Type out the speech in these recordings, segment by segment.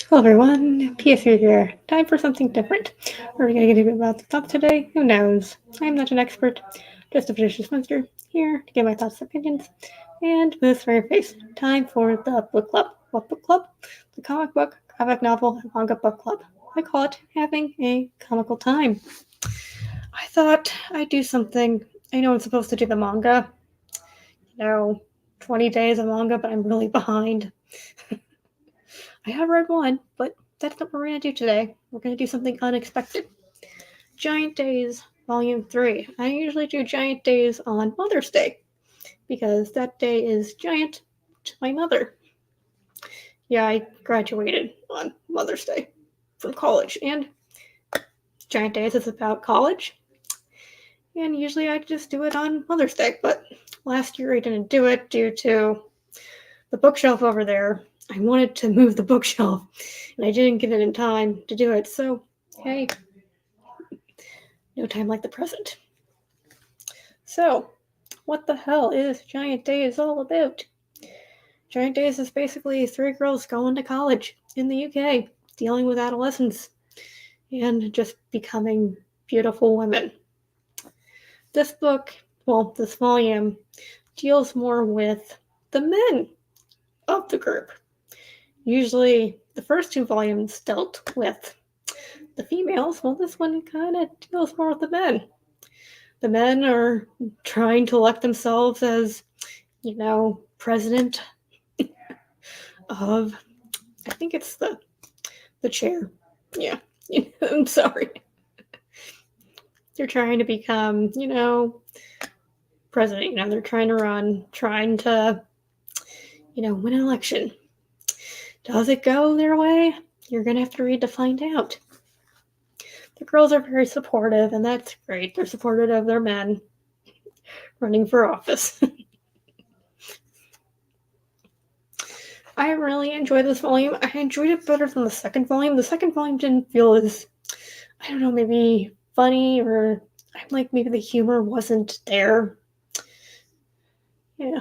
Hello everyone, PSU here. Time for something different. Are we going to get about the thoughts today? Who knows? I'm not an expert, just a vicious monster here to give my thoughts and opinions. And with this very face, time for the book club. What book club? The comic book, graphic novel, and manga book club. I call it having a comical time. I thought I'd do something. I know I'm supposed to do the manga. 20 days of manga, but I'm really behind. I have read one, but that's not what we're going to do today. We're going to do something unexpected. Giant Days, Volume 3. I usually do Giant Days on Mother's Day because that day is giant to my mother. Yeah, I graduated on Mother's Day from college, and Giant Days is about college. And usually I just do it on Mother's Day, but last year I didn't do it due to the bookshelf over there. I wanted to move the bookshelf, and I didn't get it in time to do it, so hey, no time like the present. So, what the hell is Giant Days all about? Giant Days is basically 3 girls going to college in the UK, dealing with adolescence, and just becoming beautiful women. This book, this volume, deals more with the men of the group. Usually, the first 2 volumes dealt with the females. Well, this one kind of deals more with the men. The men are trying to elect themselves as, president of, I think it's the chair. Yeah, I'm sorry. They're trying to become, president. They're trying to run, trying to, win an election. Does it go their way? You're going to have to read to find out. The girls are very supportive, and that's great. They're supportive of their men running for office. I really enjoyed this volume. I enjoyed it better than the second volume. The second volume didn't feel as, maybe funny, or maybe the humor wasn't there. Yeah.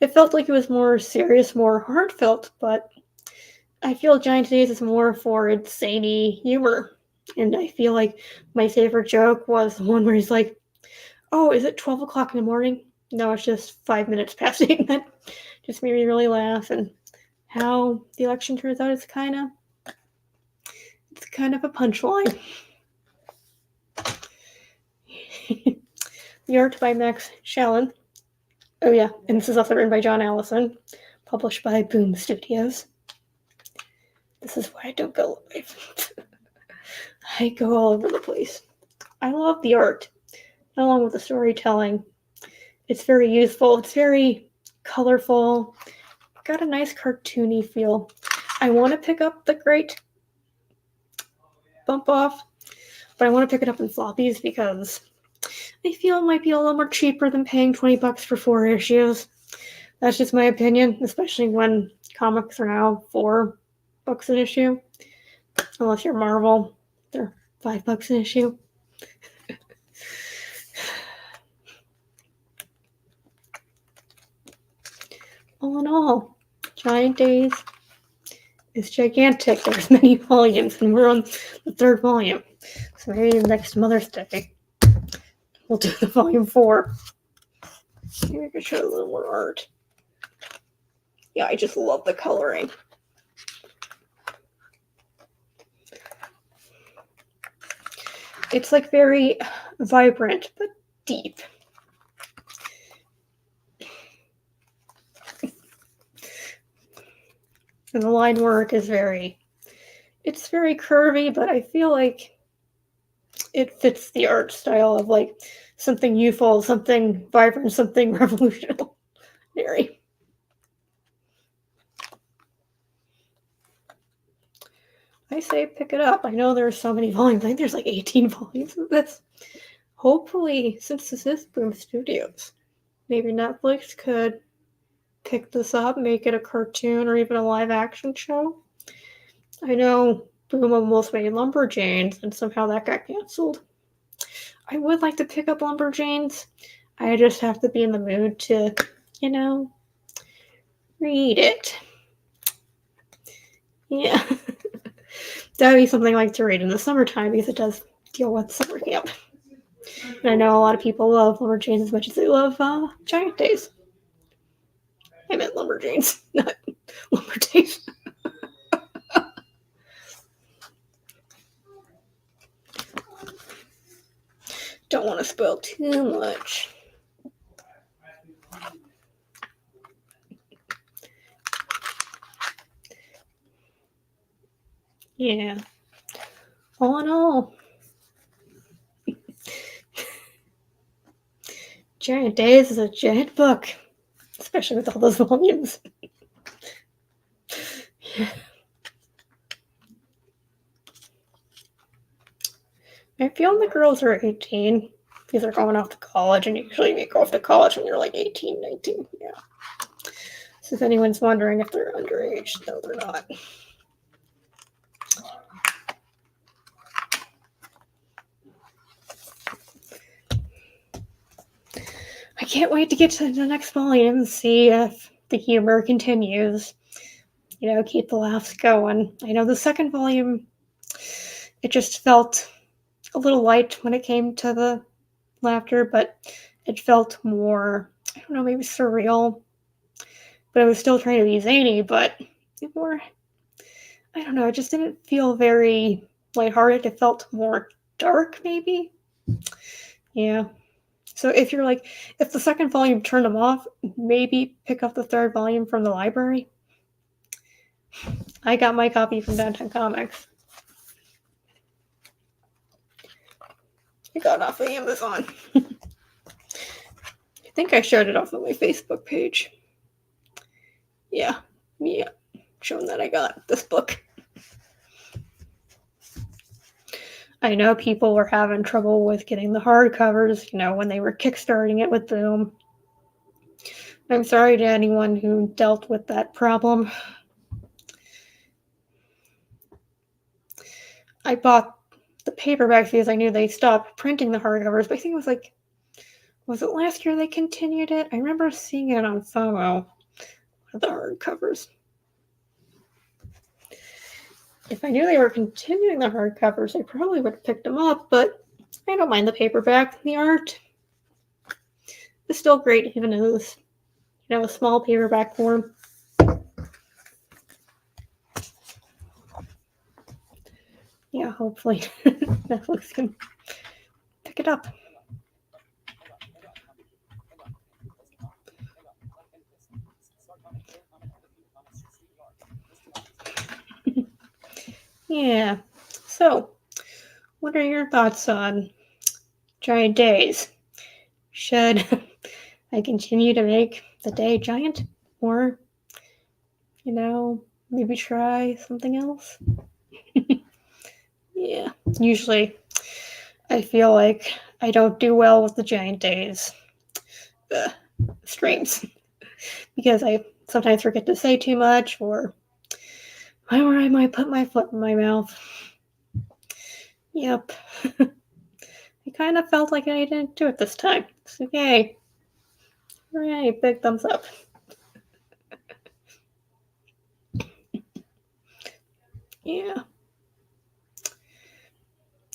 It felt like it was more serious, more heartfelt, but I feel Giant Days is more for its zany humor. And I feel like my favorite joke was the one where he's like, oh, is it 12 o'clock in the morning? No, it's just 5 minutes past 8. That just made me really laugh. And how the election turns out is kind of a punchline. The art by Max Shallon. Oh yeah, and this is also written by John Allison, published by Boom Studios. This is why I don't go live. I go all over the place. I love the art, along with the storytelling. It's very youthful. It's very colorful. Got a nice cartoony feel. I want to pick up the Great Bump Off, but I want to pick it up in floppies because I feel it might be a little more cheaper than paying $20 for 4 issues. That's just my opinion, especially when comics are now $4 an issue. Unless you're Marvel, they're $5 an issue. All in all, Giant Days is gigantic. There's many volumes, and we're on the 3rd volume. So maybe next Mother's Day, we'll do the volume 4. Maybe I could show a little more art. Yeah, I just love the coloring. It's very vibrant, but deep. And the line work is it's very curvy, but I feel like it fits the art style of something youthful, something vibrant, something revolutionary. I say pick it up. I know there's so many volumes. I think there's 18 volumes of this. Hopefully, since this is Boom Studios, maybe Netflix could pick this up, make it a cartoon or even a live action show. I know Boom almost made Lumberjanes, and somehow that got canceled. I would like to pick up Lumberjanes. I just have to be in the mood to, read it. Yeah. That would be something I like to read in the summertime because it does deal with summer camp. And I know a lot of people love Lumberjanes as much as they love Giant Days. I meant Lumberjanes, not Lumber Days. Don't want to spoil too much. Yeah. All in all, Giant Days is a giant book, especially with all those volumes. I feel the girls are 18 because they're going off to college, and usually you go off to college when you're like 18, 19. Yeah. So if anyone's wondering if they're underage, no, they're not. I can't wait to get to the next volume and see if the humor continues. You know, keep the laughs going. I know the second volume, it just felt a little light when it came to the laughter, but it felt more, I don't know, maybe surreal. But it was still trying to be zany, but more, I don't know, it just didn't feel very lighthearted. It felt more dark, maybe. Yeah. So if you're like, if the second volume turned them off, maybe pick up the third volume from the library. I got my copy from Downtown Comics. I got it off of Amazon. I think I shared it off of my Facebook page. Yeah, showing that I got this book. I know people were having trouble with getting the hardcovers, you know, when they were kickstarting it with Boom. I'm sorry to anyone who dealt with that problem. I bought the paperbacks because I knew they stopped printing the hardcovers, but I think it was like, was it last year they continued it? I remember seeing it on FOMO, the hardcovers. If I knew they were continuing the hardcovers, I probably would have picked them up, but I don't mind the paperback. The art is still great, even in this, you know, a small paperback form. Yeah, hopefully Netflix can pick it up. Yeah. So, what are your thoughts on Giant Days? Should I continue to make the day giant? Or, you know, maybe try something else? Yeah. Usually, I feel like I don't do well with the Giant Days streams because I sometimes forget to say too much or I might put my foot in my mouth. Yep. I kind of felt like I didn't do it this time. So, yay. Hooray, big thumbs up. Yeah.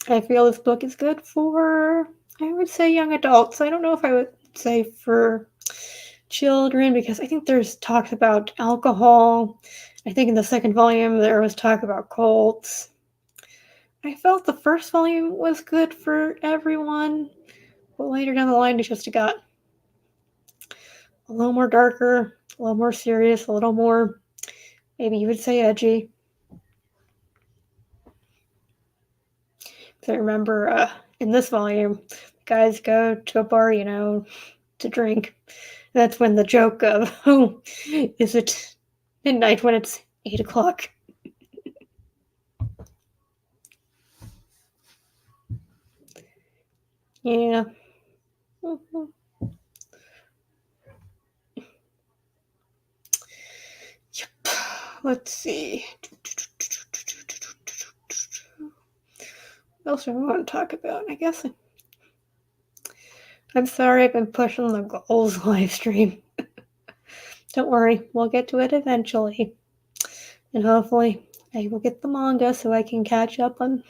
I feel this book is good for, I would say, young adults. I don't know if I would say for children because I think there's talks about alcohol. I think in the second volume there was talk about cults. I felt the first volume was good for everyone, but later down the line it just got a little more darker, a little more serious, a little more, maybe you would say, edgy. So I remember in this volume, guys go to a bar, you know, to drink. That's when the joke of, oh, is it midnight when it's 8 o'clock? Yeah. Mm-hmm. Yep. Let's see. What else do I want to talk about? I guess I'm sorry I've been pushing the goals live stream. Don't worry, we'll get to it eventually. And hopefully I will get the manga so I can catch up on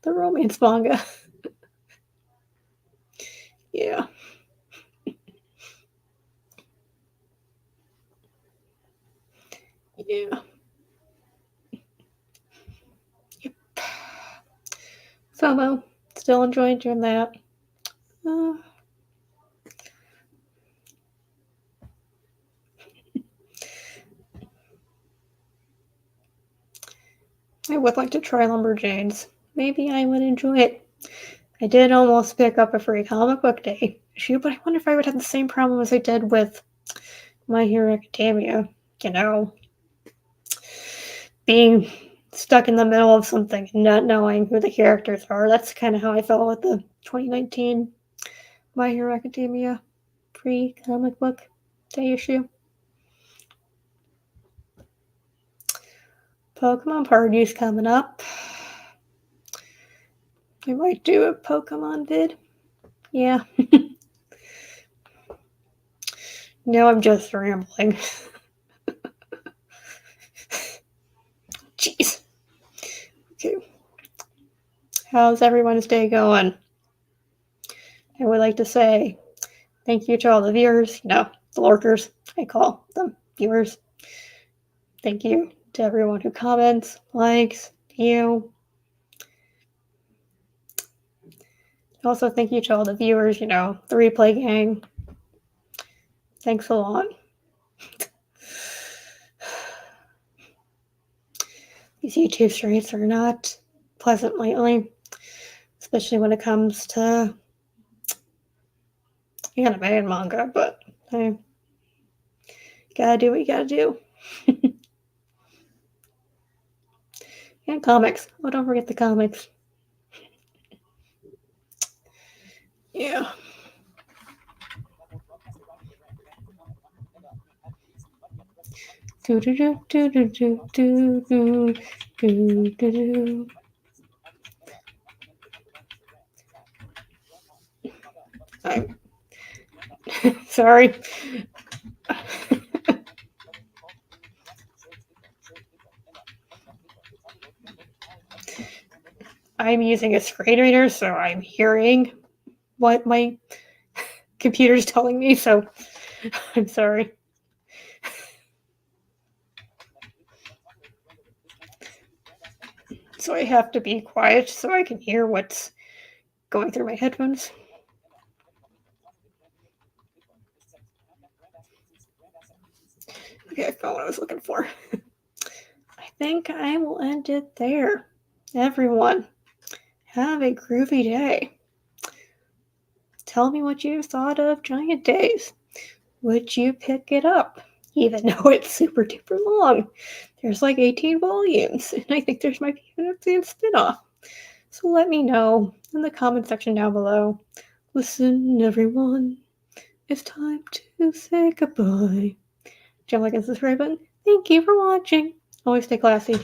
the romance manga. Yeah. Yeah. Yep. FOMO. Still enjoying doing that. Uh, I would like to try Lumberjanes. Maybe I would enjoy it. I did almost pick up a free comic book day issue, but I wonder if I would have the same problem as I did with My Hero Academia. You know, being stuck in the middle of something and not knowing who the characters are. That's kind of how I felt with the 2019 My Hero Academia free comic book day issue. Pokemon parties coming up. I might do a Pokemon vid. Yeah. Now I'm just rambling. Jeez. Okay. How's everyone's day going? I would like to say thank you to all the viewers, the lurkers. I call them viewers. Thank you to everyone who comments, likes, view. Also, thank you to all the viewers, the replay gang. Thanks a lot. These YouTube streams are not pleasant lately, especially when it comes to anime and manga, but hey, you gotta do what you gotta do. And comics. Oh, don't forget the comics. Yeah. Do do do do do do do do do do do. I'm sorry. I'm using a screen reader, so I'm hearing what my computer's telling me, so I'm sorry. So I have to be quiet so I can hear what's going through my headphones. Okay, I found what I was looking for. I think I will end it there. Everyone, have a groovy day. Tell me what you thought of Giant Days. Would you pick it up? Even though it's super duper long. There's like 18 volumes, and I think there's might be even a spin-off. So let me know in the comment section down below. Listen, everyone. It's time to say goodbye. Jump like and subscribe button. Thank you for watching. Always stay classy.